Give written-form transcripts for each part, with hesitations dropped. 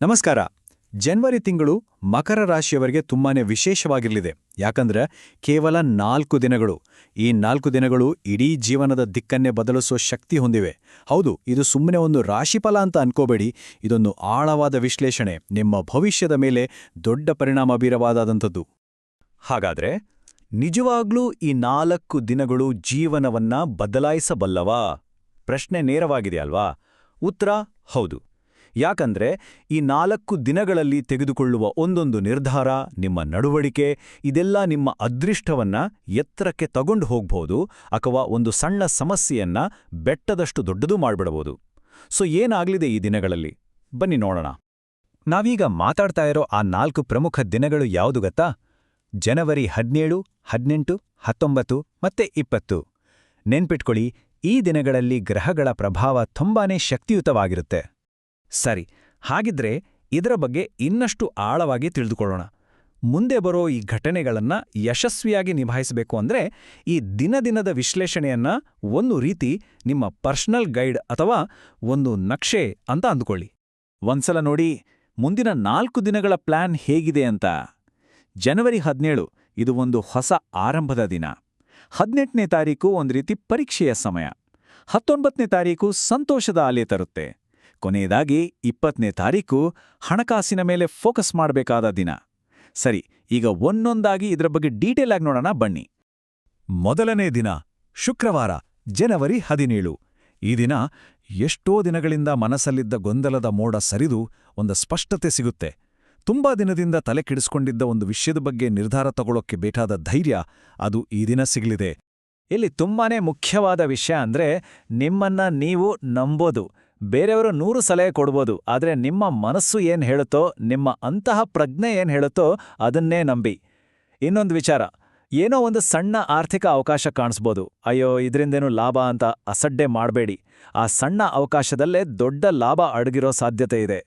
ನಮಸ್ಕಾರ. ಜನವರಿ ತಿಂಗಳು ಮಕರ ರಾಶಿಯವರಿಗೆ ತುಂಬಾನೇ ವಿಶೇಷವಾಗಿರಲಿದೆ. ಯಾಕಂದ್ರೆ ಕೇವಲ 4 ದಿನಗಳು. ಈ 4 ದಿನಗಳು ಇಡೀ ಜೀವನದ ದಿಕ್ಕನ್ನೇ ಬದಲಿಸೋ ಶಕ್ತಿ ಹೊಂದಿವೆ. ಹೌದು, ಇದು ಸುಮ್ಮನೆ ಒಂದು ರಾಶಿಫಲ ಅಂತ ಅನ್ಕೋಬೇಡಿ. ಇದೊಂದು ಆಳವಾದ ವಿಶ್ಲೇಷಣೆ, ನಿಮ್ಮ ಭವಿಷ್ಯದ ಮೇಲೆ ದೊಡ್ಡ ಪರಿಣಾಮ ಬೀರವಾದಂಥದ್ದು. ಹಾಗಾದ್ರೆ ನಿಜವಾಗ್ಲೂ ಈ 4 ದಿನಗಳು ಜೀವನವನ್ನ ಬದಲಾಯಿಸಬಲ್ಲವಾ? ಪ್ರಶ್ನೆ ನೇರವಾಗಿದೆಯಲ್ವಾ? ಉತ್ತರ ಹೌದು. ಯಾಕಂದ್ರೆ ಈ 4 ದಿನಗಳಲ್ಲಿ ತೆಗೆದುಕೊಳ್ಳುವ ಒಂದೊಂದು ನಿರ್ಧಾರ, ನಿಮ್ಮ ನಡವಳಿಕೆ, ಇದೆಲ್ಲ ನಿಮ್ಮ ಅದೃಷ್ಟವನ್ನ ಎತ್ತರಕ್ಕೆ ತಗೊಂಡು ಹೋಗ್ಬೋದು ಅಥವಾ ಒಂದು ಸಣ್ಣ ಸಮಸ್ಯೆಯನ್ನ ಬೆಟ್ಟದಷ್ಟು ದೊಡ್ಡದು ಮಾಡ್ಬಿಡಬಹುದು. ಸೊ ಏನಾಗ್ಲಿದೆ ಈ ದಿನಗಳಲ್ಲಿ? ಬನ್ನಿ ನೋಡೋಣ. ನಾವೀಗ ಮಾತಾಡ್ತಾ ಇರೋ ಆ 4 ಪ್ರಮುಖ ದಿನಗಳು ಯಾವುದು ಗೊತ್ತಾ? ಜನವರಿ 17, 18, 19 ಮತ್ತೆ 20. ನೆನ್ಪಿಟ್ಕೊಳ್ಳಿ, ಈ ದಿನಗಳಲ್ಲಿ ಗ್ರಹಗಳ ಪ್ರಭಾವ ತುಂಬಾನೇ ಶಕ್ತಿಯುತವಾಗಿರುತ್ತೆ. ಸರಿ, ಹಾಗಿದ್ರೆ ಇದರ ಬಗ್ಗೆ ಇನ್ನಷ್ಟು ಆಳವಾಗಿ ತಿಳಿದುಕೊಳ್ಳೋಣ. ಮುಂದೆ ಬರೋ ಈ ಘಟನೆಗಳನ್ನ ಯಶಸ್ವಿಯಾಗಿ ನಿಭಾಯಿಸಬೇಕು ಅಂದ್ರೆ ಈ ದಿನದ ವಿಶ್ಲೇಷಣೆಯನ್ನ ಒಂದು ರೀತಿ ನಿಮ್ಮ ಪರ್ಸನಲ್ ಗೈಡ್ ಅಥವಾ ಒಂದು ನಕ್ಷೆ ಅಂತ ಅಂದುಕೊಳ್ಳಿ. ಒಂದ್ಸಲ ನೋಡಿ, ಮುಂದಿನ 4 ದಿನಗಳ ಪ್ಲಾನ್ ಹೇಗಿದೆ ಅಂತ. ಜನವರಿ 17 ಇದು ಒಂದು ಹೊಸ ಆರಂಭದ ದಿನ. 18ನೇ ತಾರೀಕು ಒಂದು ರೀತಿ ಪರೀಕ್ಷೆಯ ಸಮಯ. 19ನೇ ತಾರೀಕು ಸಂತೋಷದ ಅಲೆ ತರುತ್ತೆ. ಕೊನೆಯದಾಗಿ 20ನೇ ತಾರೀಕು ಹಣಕಾಸಿನ ಮೇಲೆ ಫೋಕಸ್ ಮಾಡಬೇಕಾದ ದಿನ. ಸರಿ, ಈಗ ಒಂದೊಂದಾಗಿ ಇದರ ಬಗ್ಗೆ ಡೀಟೇಲ್ ಆಗಿ ನೋಡೋಣ ಬನ್ನಿ. ಮೊದಲನೇ ದಿನ ಶುಕ್ರವಾರ, ಜನವರಿ 17. ಈ ದಿನ ಎಷ್ಟೋ ದಿನಗಳಿಂದ ಮನಸ್ಸಲ್ಲಿದ್ದ ಗೊಂದಲದ ಮೋಡ ಸರಿದು ಒಂದು ಸ್ಪಷ್ಟತೆ ಸಿಗುತ್ತೆ. ತುಂಬಾ ದಿನದಿಂದ ತಲೆ ಕೆಡಿಸ್ಕೊಂಡಿದ್ದ ಒಂದು ವಿಷಯದ ಬಗ್ಗೆ ನಿರ್ಧಾರ ತಗೊಳ್ಳೋಕ್ಕೆ ಬೇಕಾದ ಧೈರ್ಯ, ಅದು ಈ ದಿನ ಸಿಗಲಿದೆ. ಇಲ್ಲಿ ತುಂಬಾನೇ ಮುಖ್ಯವಾದ ವಿಷಯ ಅಂದ್ರೆ ನಿಮ್ಮನ್ನ ನೀವು ನಂಬೋದು. ಬೇರೆಯವರು 100 ಸಲಹೆ ಕೊಡ್ಬೋದು, ಆದರೆ ನಿಮ್ಮ ಮನಸ್ಸು ಏನ್ ಹೇಳುತ್ತೋ, ನಿಮ್ಮ ಅಂತಹ ಪ್ರಜ್ಞೆ ಏನ್ ಹೇಳುತ್ತೋ ಅದನ್ನೇ ನಂಬಿ. ಇನ್ನೊಂದು ವಿಚಾರ, ಏನೋ ಒಂದು ಸಣ್ಣ ಆರ್ಥಿಕ ಅವಕಾಶ ಕಾಣಿಸ್ಬೋದು. ಅಯ್ಯೋ, ಇದರಿಂದೇನು ಲಾಭ ಅಂತ ಅಸಡ್ಡೆ ಮಾಡಬೇಡಿ. ಆ ಸಣ್ಣ ಅವಕಾಶದಲ್ಲೇ ದೊಡ್ಡ ಲಾಭ ಅಡಗಿರೋ ಸಾಧ್ಯತೆ ಇದೆ.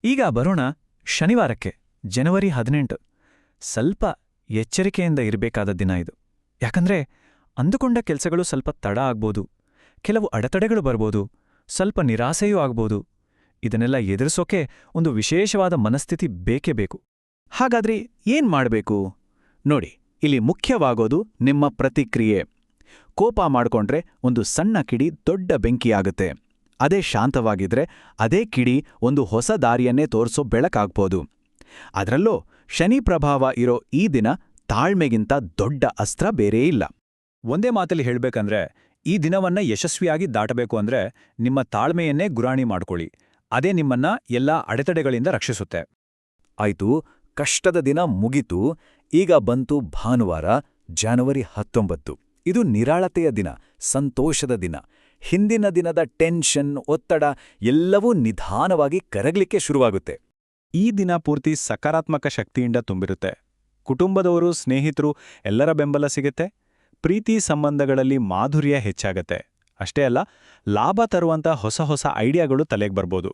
ಈಗ ಬರೋಣ ಶನಿವಾರಕ್ಕೆ, ಜನವರಿ 18. ಸ್ವಲ್ಪ ಎಚ್ಚರಿಕೆಯಿಂದ ಇರಬೇಕಾದ ದಿನ ಇದು. ಯಾಕಂದ್ರೆ ಅಂದುಕೊಂಡ ಕೆಲಸಗಳು ಸ್ವಲ್ಪ ತಡ ಆಗ್ಬೋದು, ಕೆಲವು ಅಡೆತಡೆಗಳು ಬರ್ಬೋದು, ಸ್ವಲ್ಪ ನಿರಾಸೆಯೂ ಆಗ್ಬೋದು. ಇದನ್ನೆಲ್ಲ ಎದುರಿಸೋಕೆ ಒಂದು ವಿಶೇಷವಾದ ಮನಸ್ಥಿತಿ ಬೇಕೇ ಬೇಕು. ಹಾಗಾದ್ರೆ ಏನ್ ಮಾಡಬೇಕು ನೋಡಿ, ಇಲ್ಲಿ ಮುಖ್ಯವಾಗೋದು ನಿಮ್ಮ ಪ್ರತಿಕ್ರಿಯೆ. ಕೋಪ ಮಾಡ್ಕೊಂಡ್ರೆ ಒಂದು ಸಣ್ಣ ಕಿಡಿ ದೊಡ್ಡ ಬೆಂಕಿಯಾಗುತ್ತೆ. ಅದೇ ಶಾಂತವಾಗಿದ್ರೆ ಅದೇ ಕಿಡಿ ಒಂದು ಹೊಸ ದಾರಿಯನ್ನೇ ತೋರಿಸೋ ಬೆಳಕಾಗ್ಬೋದು. ಅದರಲ್ಲೂ ಶನಿ ಪ್ರಭಾವ ಇರೋ ಈ ದಿನ ತಾಳ್ಮೆಗಿಂತ ದೊಡ್ಡ ಅಸ್ತ್ರ ಬೇರೇ ಇಲ್ಲ. ಒಂದೇ ಮಾತಲ್ಲಿ ಹೇಳ್ಬೇಕಂದ್ರೆ, ಈ ದಿನವನ್ನ ಯಶಸ್ವಿಯಾಗಿ ದಾಟಬೇಕು ಅಂದ್ರೆ ನಿಮ್ಮ ತಾಳ್ಮೆಯನ್ನೇ ಗುರಾಣಿ ಮಾಡ್ಕೊಳ್ಳಿ. ಅದೇ ನಿಮ್ಮನ್ನ ಎಲ್ಲಾ ಅಡೆತಡೆಗಳಿಂದ ರಕ್ಷಿಸುತ್ತೆ. ಆಯ್ತು, ಕಷ್ಟದ ದಿನ ಮುಗಿತು. ಈಗ ಬಂತು ಭಾನುವಾರ, ಜನವರಿ 19. ಇದು ನಿರಾಳತೆಯ ದಿನ, ಸಂತೋಷದ ದಿನ. ಹಿಂದಿನ ದಿನದ ಟೆನ್ಷನ್, ಒತ್ತಡ ಎಲ್ಲವೂ ನಿಧಾನವಾಗಿ ಕರಗ್ಲಿಕ್ಕೆ ಶುರುವಾಗುತ್ತೆ. ಈ ದಿನ ಪೂರ್ತಿ ಸಕಾರಾತ್ಮಕ ಶಕ್ತಿಯಿಂದ ತುಂಬಿರುತ್ತೆ. ಕುಟುಂಬದವರು, ಸ್ನೇಹಿತರು ಎಲ್ಲರ ಬೆಂಬಲ ಸಿಗುತ್ತೆ. ಪ್ರೀತಿ ಸಂಬಂಧಗಳಲ್ಲಿ ಮಾಧುರ್ಯ ಹೆಚ್ಚಾಗತ್ತೆ. ಅಷ್ಟೇ ಅಲ್ಲ, ಲಾಭ ತರುವಂಥ ಹೊಸ ಐಡಿಯಾಗಳು ತಲೆಗೆ ಬರ್ಬೋದು.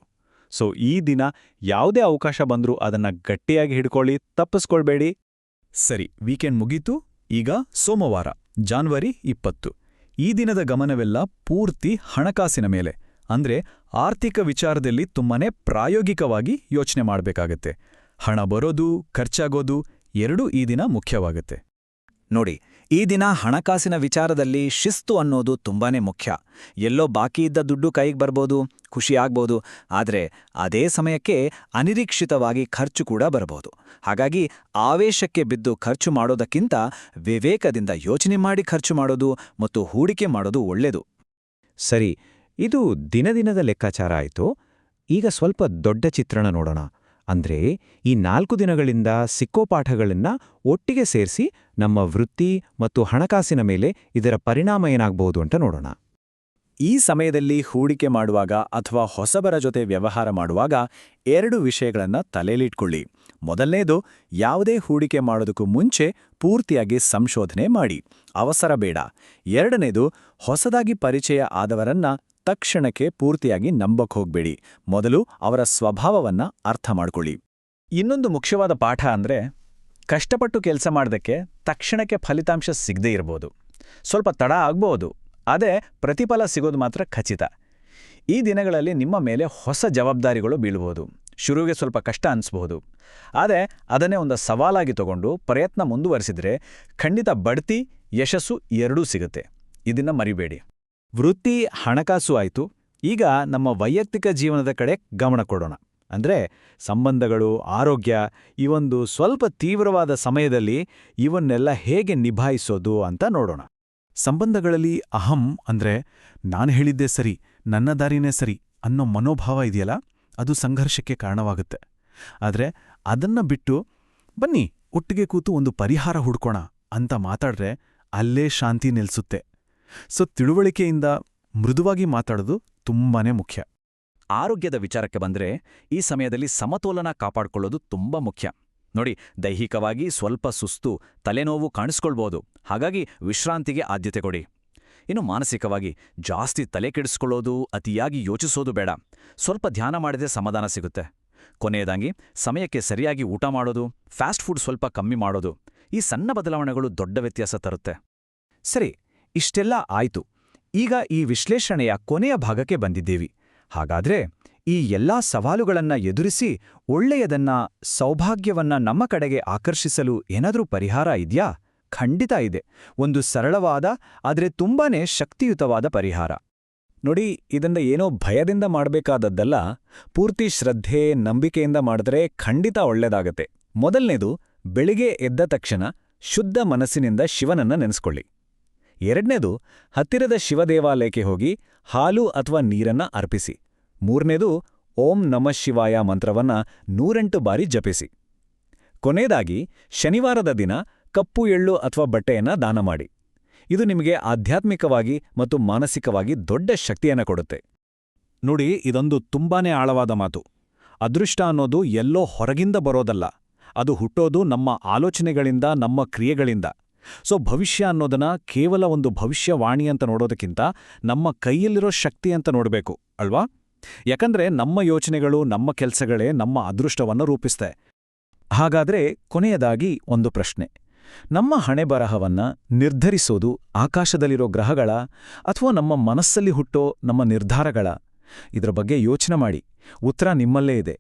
ಸೊ ಈ ದಿನ ಯಾವುದೇ ಅವಕಾಶ ಬಂದ್ರೂ ಅದನ್ನ ಗಟ್ಟಿಯಾಗಿ ಹಿಡ್ಕೊಳ್ಳಿ, ತಪ್ಪಿಸ್ಕೊಳ್ಬೇಡಿ. ಸರಿ, ವೀಕೆಂಡ್ ಮುಗೀತು. ಈಗ ಸೋಮವಾರ, ಜನವರಿ 20. ಈ ದಿನದ ಗಮನವೆಲ್ಲ ಪೂರ್ತಿ ಹಣಕಾಸಿನ ಮೇಲೆ. ಅಂದ್ರೆ ಆರ್ಥಿಕ ವಿಚಾರದಲ್ಲಿ ತುಂಬಾನೇ ಪ್ರಾಯೋಗಿಕವಾಗಿ ಯೋಚನೆ ಮಾಡಬೇಕಾಗತ್ತೆ. ಹಣ ಬರೋದು, ಖರ್ಚಾಗೋದು ಎರಡೂ ಈ ದಿನ ಮುಖ್ಯವಾಗುತ್ತೆ. ನೋಡಿ, ಈ ದಿನ ಹಣಕಾಸಿನ ವಿಚಾರದಲ್ಲಿ ಶಿಸ್ತು ಅನ್ನೋದು ತುಂಬಾನೇ ಮುಖ್ಯ. ಎಲ್ಲೋ ಬಾಕಿ ಇದ್ದ ದುಡ್ಡು ಕೈಗೆ ಬರ್ಬೋದು, ಖುಷಿಯಾಗ್ಬೋದು, ಆದರೆ ಅದೇ ಸಮಯಕ್ಕೆ ಅನಿರೀಕ್ಷಿತವಾಗಿ ಖರ್ಚು ಕೂಡ ಬರಬಹುದು. ಹಾಗಾಗಿ ಆವೇಶಕ್ಕೆ ಬಿದ್ದು ಖರ್ಚು ಮಾಡೋದಕ್ಕಿಂತ ವಿವೇಕದಿಂದ ಯೋಚನೆ ಮಾಡಿ ಖರ್ಚು ಮಾಡೋದು ಮತ್ತು ಹೂಡಿಕೆ ಮಾಡೋದು ಒಳ್ಳೆಯದು. ಸರಿ, ಇದು ದಿನದ ಲೆಕ್ಕಾಚಾರ ಆಯಿತು. ಈಗ ಸ್ವಲ್ಪ ದೊಡ್ಡ ಚಿತ್ರಣ ನೋಡೋಣ. ಅಂದ್ರೆ ಈ 4 ದಿನಗಳಿಂದ ಸಿಕ್ಕೋ ಪಾಠಗಳನ್ನ ಒಟ್ಟಿಗೆ ಸೇರಿಸಿ ನಮ್ಮ ವೃತ್ತಿ ಮತ್ತು ಹಣಕಾಸಿನ ಮೇಲೆ ಇದರ ಪರಿಣಾಮ ಏನಾಗಬಹುದು ಅಂತ ನೋಡೋಣ. ಈ ಸಮಯದಲ್ಲಿ ಹೂಡಿಕೆ ಮಾಡುವಾಗ ಅಥವಾ ಹೊಸಬರ ಜೊತೆ ವ್ಯವಹಾರ ಮಾಡುವಾಗ 2 ವಿಷಯಗಳನ್ನ ತಲೆಯಲ್ಲಿಟ್ಕೊಳ್ಳಿ. ಮೊದಲನೇದು, ಯಾವುದೇ ಹೂಡಿಕೆ ಮಾಡೋದಕ್ಕೂ ಮುಂಚೆ ಪೂರ್ತಿಯಾಗಿ ಸಂಶೋಧನೆ ಮಾಡಿ, ಅವಸರ ಬೇಡ. ಎರಡನೇದು, ಹೊಸದಾಗಿ ಪರಿಚಯ ಆದವರನ್ನ ತಕ್ಷಣಕ್ಕೆ ಪೂರ್ತಿಯಾಗಿ ನಂಬಕ್ ಹೋಗ್ಬೇಡಿ. ಮೊದಲು ಅವರ ಸ್ವಭಾವವನ್ನ ಅರ್ಥ ಮಾಡ್ಕೊಳ್ಳಿ. ಇನ್ನೊಂದು ಮುಖ್ಯವಾದ ಪಾಠ ಅಂದ್ರೆ, ಕಷ್ಟಪಟ್ಟು ಕೆಲಸ ಮಾಡೋದಕ್ಕೆ ತಕ್ಷಣಕ್ಕೆ ಫಲಿತಾಂಶ ಸಿಗದೇ ಇರಬಹುದು, ಸ್ವಲ್ಪ ತಡ ಆಗ್ಬಹುದು, ಆದರೆ ಪ್ರತಿಫಲ ಸಿಗೋದು ಮಾತ್ರ ಖಚಿತ. ಈ ದಿನಗಳಲ್ಲಿ ನಿಮ್ಮ ಮೇಲೆ ಹೊಸ ಜವಾಬ್ದಾರಿಗಳು ಬೀಳ್ಬೋದು. ಶುರುವಿಗೆ ಸ್ವಲ್ಪ ಕಷ್ಟ ಅನಿಸ್ಬಹುದು. ಆದರೆ ಅದನ್ನೇ ಒಂದು ಸವಾಲಾಗಿ ತಗೊಂಡು ಪ್ರಯತ್ನ ಮುಂದುವರಿಸಿದ್ರೆ ಖಂಡಿತ ಬಡ್ತಿ, ಯಶಸ್ಸು ಎರಡೂ ಸಿಗುತ್ತೆ. ಇದನ್ನ ಮರಿಬೇಡಿ. ವೃತ್ತಿ, ಹಣಕಾಸು ಆಯ್ತು. ಈಗ ನಮ್ಮ ವೈಯಕ್ತಿಕ ಜೀವನದ ಕಡೆ ಗಮನ ಕೊಡೋಣ. ಅಂದ್ರೆ ಸಂಬಂಧಗಳು, ಆರೋಗ್ಯ, ಇವೊಂದು ಸ್ವಲ್ಪ ತೀವ್ರವಾದ ಸಮಯದಲ್ಲಿ ಇವನ್ನೆಲ್ಲ ಹೇಗೆ ನಿಭಾಯಿಸೋದು ಅಂತ ನೋಡೋಣ. ಸಂಬಂಧಗಳಲ್ಲಿ ಅಹಂ ಅಂದ್ರೆ ನಾನು ಹೇಳಿದ್ದೇ ಸರಿ, ನನ್ನ ದಾರಿನೇ ಸರಿ ಅನ್ನೋ ಮನೋಭಾವ ಇದೆಯಲ್ಲ, ಅದು ಸಂಘರ್ಷಕ್ಕೆ ಕಾರಣವಾಗುತ್ತೆ. ಆದ್ರೆ ಅದನ್ನ ಬಿಟ್ಟು ಬನ್ನಿ ಒಟ್ಟಿಗೆ ಕೂತು ಒಂದು ಪರಿಹಾರ ಹುಡ್ಕೋಣ ಅಂತ ಮಾತಾಡ್ರೆ ಅಲ್ಲೇ ಶಾಂತಿ ನಿಲ್ಸುತ್ತೆ. ತಿಳುವಳಿಕೆಯಿಂದ ಮೃದುವಾಗಿ ಮಾತಾಡೋದು ತುಂಬಾನೇ ಮುಖ್ಯ. ಆರೋಗ್ಯದ ವಿಚಾರಕ್ಕೆ ಬಂದ್ರೆ ಈ ಸಮಯದಲ್ಲಿ ಸಮತೋಲನ ಕಾಪಾಡಿಕೊಳ್ಳೋದು ತುಂಬಾ ಮುಖ್ಯ. ನೋಡಿ, ದೈಹಿಕವಾಗಿ ಸ್ವಲ್ಪ ಸುಸ್ತು, ತಲೆನೋವು ಕಾಣಿಸ್ಕೊಳ್ಬೋದು. ಹಾಗಾಗಿ ವಿಶ್ರಾಂತಿಗೆ ಆದ್ಯತೆ ಕೊಡಿ. ಇನ್ನು ಮಾನಸಿಕವಾಗಿ ಜಾಸ್ತಿ ತಲೆ ಕೆಡಿಸ್ಕೊಳ್ಳೋದು, ಅತಿಯಾಗಿ ಯೋಚಿಸೋದು ಬೇಡ. ಸ್ವಲ್ಪ ಧ್ಯಾನ ಮಾಡಿದ್ರೆ ಸಮಾಧಾನ ಸಿಗುತ್ತೆ. ಕೊನೆಯದಾಗಿ ಸಮಯಕ್ಕೆ ಸರಿಯಾಗಿ ಊಟ ಮಾಡೋದು, ಫಾಸ್ಟ್ ಫುಡ್ ಸ್ವಲ್ಪ ಕಮ್ಮಿ ಮಾಡೋದು, ಈ ಸಣ್ಣ ಬದಲಾವಣೆಗಳು ದೊಡ್ಡ ವ್ಯತ್ಯಾಸ ತರುತ್ತೆ. ಸರಿ, ಇಷ್ಟೆಲ್ಲ ಆಯ್ತು. ಈಗ ಈ ವಿಶ್ಲೇಷಣೆಯ ಕೊನೆಯ ಭಾಗಕ್ಕೆ ಬಂದಿದ್ದೀವಿ. ಹಾಗಾದ್ರೆ ಈ ಎಲ್ಲಾ ಸವಾಲುಗಳನ್ನ ಎದುರಿಸಿ ಒಳ್ಳೆಯದನ್ನ, ಸೌಭಾಗ್ಯವನ್ನ ನಮ್ಮ ಕಡೆಗೆ ಆಕರ್ಷಿಸಲು ಏನಾದ್ರೂ ಪರಿಹಾರ ಇದ್ಯಾ? ಖಂಡಿತ ಇದೆ. ಒಂದು ಸರಳವಾದ ಆದ್ರೆ ತುಂಬಾನೇ ಶಕ್ತಿಯುತವಾದ ಪರಿಹಾರ. ನೋಡಿ, ಇದನ್ನ ಏನೋ ಭಯದಿಂದ ಮಾಡಬೇಕಾದದ್ದಲ್ಲ. ಪೂರ್ತಿ ಶ್ರದ್ಧೆ, ನಂಬಿಕೆಯಿಂದ ಮಾಡಿದ್ರೆ ಖಂಡಿತ ಒಳ್ಳೆದಾಗತ್ತೆ. ಮೊದಲನೇದು, ಬೆಳಿಗ್ಗೆ ಎದ್ದ ತಕ್ಷಣ ಶುದ್ಧ ಮನಸ್ಸಿನಿಂದ ಶಿವನನ್ನ ನೆನೆಸ್ಕೊಳ್ಳಿ. ಎರಡನೇದು, ಹತ್ತಿರದ ಶಿವದೇವಾಲಯಕ್ಕೆ ಹೋಗಿ ಹಾಲು ಅಥವಾ ನೀರನ್ನ ಅರ್ಪಿಸಿ. ಮೂರನೇದು, ಓಂ ನಮಃ ಶಿವಾಯ ಮಂತ್ರವನ್ನ 108 ಬಾರಿ ಜಪಿಸಿ. ಕೊನೆಯದಾಗಿ, ಶನಿವಾರದ ದಿನ ಕಪ್ಪು ಎಳ್ಳು ಅಥವಾ ಬಟ್ಟೆಯನ್ನ ದಾನ ಮಾಡಿ. ಇದು ನಿಮಗೆ ಆಧ್ಯಾತ್ಮಿಕವಾಗಿ ಮತ್ತು ಮಾನಸಿಕವಾಗಿ ದೊಡ್ಡ ಶಕ್ತಿಯನ್ನ ಕೊಡುತ್ತೆ. ನೋಡಿ, ಇದೊಂದು ತುಂಬಾನೇ ಆಳವಾದ ಮಾತು. ಅದೃಷ್ಟ ಅನ್ನೋದು ಎಲ್ಲೋ ಹೊರಗಿಂದ ಬರೋದಲ್ಲ, ಅದು ಹುಟ್ಟೋದು ನಮ್ಮ ಆಲೋಚನೆಗಳಿಂದ, ನಮ್ಮ ಕ್ರಿಯೆಗಳಿಂದ. ಭವಿಷ್ಯ ಅನ್ನೋದನ್ನ ಕೇವಲ ಒಂದು ಭವಿಷ್ಯವಾಣಿ ಅಂತ ನೋಡೋದಕ್ಕಿಂತ ನಮ್ಮ ಕೈಯಲ್ಲಿರೋ ಶಕ್ತಿ ಅಂತ ನೋಡಬೇಕು ಅಲ್ವಾ? ಯಾಕಂದ್ರೆ ನಮ್ಮ ಯೋಚನೆಗಳು, ನಮ್ಮ ಕೆಲಸಗಳೇ ನಮ್ಮ ಅದೃಷ್ಟವನ್ನು ರೂಪಿಸ್ತೆ. ಹಾಗಾದ್ರೆ ಕೊನೆಯದಾಗಿ ಒಂದು ಪ್ರಶ್ನೆ. ನಮ್ಮ ಹಣೆಬರಹವನ್ನ ನಿರ್ಧರಿಸೋದು ಆಕಾಶದಲ್ಲಿರೋ ಗ್ರಹಗಳ ಅಥವಾ ನಮ್ಮ ಮನಸ್ಸಲ್ಲಿ ಹುಟ್ಟೋ ನಮ್ಮ ನಿರ್ಧಾರಗಳ? ಇದರ ಬಗ್ಗೆ ಯೋಚನೆ ಮಾಡಿ. ಉತ್ತರ ನಿಮ್ಮಲ್ಲೇ ಇದೆ.